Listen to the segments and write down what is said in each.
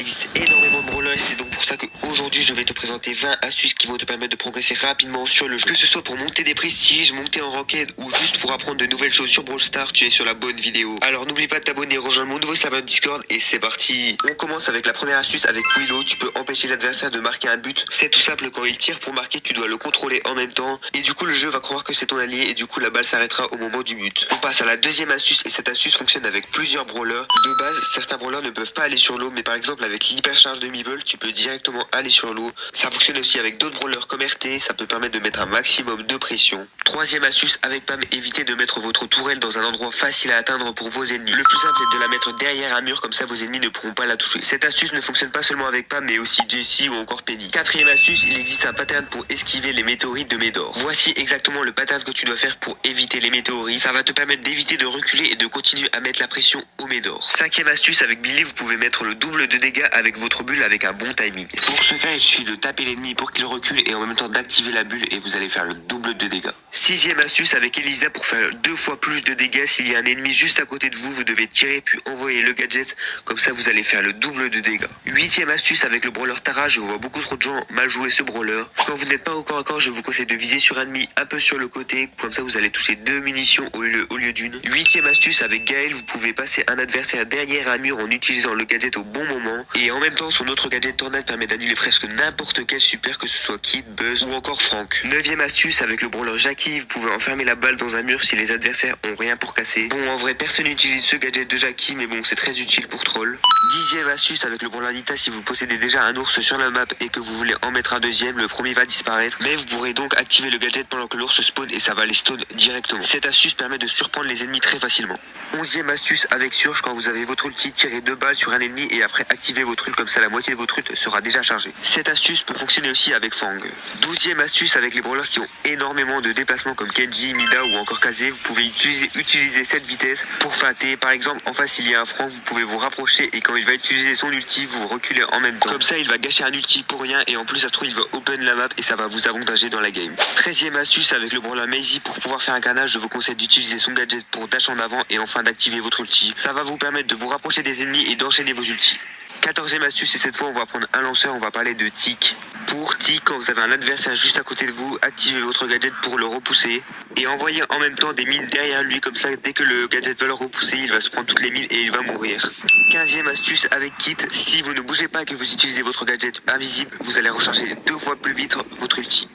Il existe énormément de brawlers et c'est donc pour ça qu'aujourd'hui je vais te présenter 20 astuces qui vont te permettre de progresser rapidement sur le jeu. Que ce soit pour monter des prestiges, monter en ranked ou juste pour apprendre de nouvelles choses sur Brawl Stars, tu es sur la bonne vidéo. Alors n'oublie pas de t'abonner, rejoindre mon nouveau serveur Discord et c'est parti. On commence avec la première astuce avec Willow. Tu peux empêcher l'adversaire de marquer un but. C'est tout simple, quand il tire pour marquer, tu dois le contrôler en même temps et du coup le jeu va croire que c'est ton allié et du coup la balle s'arrêtera au moment du but. On passe à la deuxième astuce et cette astuce fonctionne avec plusieurs brawlers. De base, certains brawlers ne peuvent pas aller sur l'eau, mais par exemple avec l'hypercharge de Meeble, tu peux directement aller sur l'eau. Ça fonctionne aussi avec d'autres brawlers comme RT, ça peut permettre de mettre un maximum de pression. Troisième astuce avec Pam, évitez de mettre votre tourelle dans un endroit facile à atteindre pour vos ennemis. Le plus simple est de la mettre derrière un mur, comme ça vos ennemis ne pourront pas la toucher. Cette astuce ne fonctionne pas seulement avec Pam, mais aussi Jessie ou encore Penny. Quatrième astuce, il existe un pattern pour esquiver les météorites de Médor. Voici exactement le pattern que tu dois faire pour éviter les météorites. Ça va te permettre d'éviter de reculer et de continuer à mettre la pression au Médor. Cinquième astuce avec Billy, vous pouvez mettre le double de dégâts avec votre bulle avec un bon timing. Pour ce faire, il suffit de taper l'ennemi pour qu'il recule et en même temps d'activer la bulle et vous allez faire le double de dégâts. Sixième astuce avec Elisa, pour faire 2 fois plus de dégâts, s'il y a un ennemi juste à côté de vous, vous devez tirer puis envoyer le gadget, comme ça vous allez faire le double de dégâts. Huitième astuce avec le brawler Tara, je vois beaucoup trop de gens mal jouer ce brawler. Quand vous n'êtes pas au corps à corps, je vous conseille de viser sur un ennemi un peu sur le côté, comme ça vous allez toucher 2 munitions au lieu d'une. Huitième astuce avec Gaël, vous pouvez passer un adversaire derrière un mur en utilisant le gadget au bon moment, et en même temps son autre gadget Tornade permet d'annuler presque n'importe quel super, que ce soit Kid, Buzz ou encore Frank. Neuvième astuce avec le brawler Jackie, vous pouvez enfermer la balle dans un mur si les adversaires ont rien pour casser. Bon, en vrai personne n'utilise ce gadget de Jackie, mais bon, c'est très utile pour troll. Dixième astuce avec le brawler Nita, si vous possédez déjà un ours sur la map et que vous voulez en mettre un deuxième, le premier va disparaître, mais vous pourrez donc activer le gadget pendant que l'ours spawn et ça va les stun directement. Cette astuce permet de surprendre les ennemis très facilement. Onzième astuce avec Surge, quand vous avez votre ulti, tirez 2 balles sur un ennemi et après activez votre ult, comme ça la moitié de votre ult sera déjà chargée. Cette astuce peut fonctionner aussi avec Fang. Douzième astuce avec les brawlers qui ont énormément de déplacements comme Kenji, Mida ou encore Kazé, vous pouvez utiliser cette vitesse pour feinter. Par exemple, en face il y a un Frank, vous pouvez vous rapprocher et quand il va utiliser son ulti, vous reculez en même temps. Comme ça il va gâcher un ulti pour rien et en plus ça se trouve il va open la map et ça va vous avantager dans la game. Treizième astuce avec le brawler Maisie, pour pouvoir faire un carnage, je vous conseille d'utiliser son gadget pour dash en avant et enfin d'activer votre ulti. Ça va vous permettre de vous rapprocher des ennemis et d'enchaîner vos ultis. 14e astuce, et cette fois on va prendre un lanceur, on va parler de Tick. Pour Tick, quand vous avez un adversaire juste à côté de vous, activez votre gadget pour le repousser et envoyez en même temps des mines derrière lui, comme ça dès que le gadget va le repousser, il va se prendre toutes les mines et il va mourir. 15e astuce avec Kit, si vous ne bougez pas et que vous utilisez votre gadget invisible, vous allez recharger 2 fois plus vite votre ulti.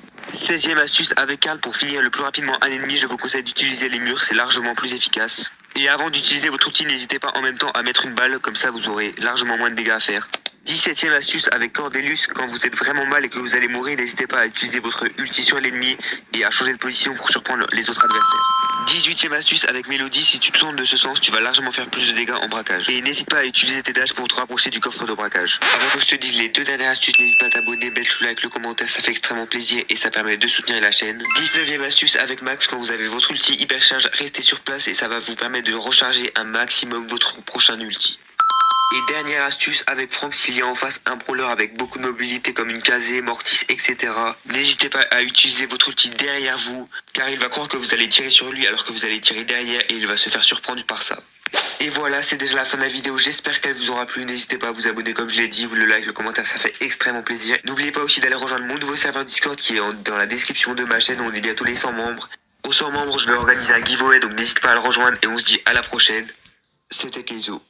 16e astuce avec Karl, pour finir le plus rapidement un ennemi, je vous conseille d'utiliser les murs, c'est largement plus efficace. Et avant d'utiliser votre outil, n'hésitez pas en même temps à mettre une balle, comme ça vous aurez largement moins de dégâts à faire. 17e astuce avec Cordelius, quand vous êtes vraiment mal et que vous allez mourir, n'hésitez pas à utiliser votre ulti sur l'ennemi et à changer de position pour surprendre les autres adversaires. 18e astuce avec Mélodie, si tu tournes de ce sens, tu vas largement faire plus de dégâts en braquage. Et n'hésite pas à utiliser tes dashs pour te rapprocher du coffre de braquage. Avant que je te dise les 2 dernières astuces, n'hésite pas à t'abonner, mettre le like, le commentaire, ça fait extrêmement plaisir et ça permet de soutenir la chaîne. 19e astuce avec Max, quand vous avez votre ulti hypercharge, restez sur place et ça va vous permettre de recharger un maximum votre prochain ulti. Et dernière astuce avec Frank, s'il y a en face un brawler avec beaucoup de mobilité comme une Kazé, Mortis, etc. N'hésitez pas à utiliser votre ulti derrière vous, car il va croire que vous allez tirer sur lui alors que vous allez tirer derrière et il va se faire surprendre par ça. Et voilà, c'est déjà la fin de la vidéo, j'espère qu'elle vous aura plu. N'hésitez pas à vous abonner comme je l'ai dit, vous le like, le commentaire, ça fait extrêmement plaisir. N'oubliez pas aussi d'aller rejoindre mon nouveau serveur Discord qui est dans la description de ma chaîne, on est bientôt les 100 membres. Aux 100 membres, je vais organiser un giveaway, donc n'hésite pas à le rejoindre et on se dit à la prochaine. C'était Keizo.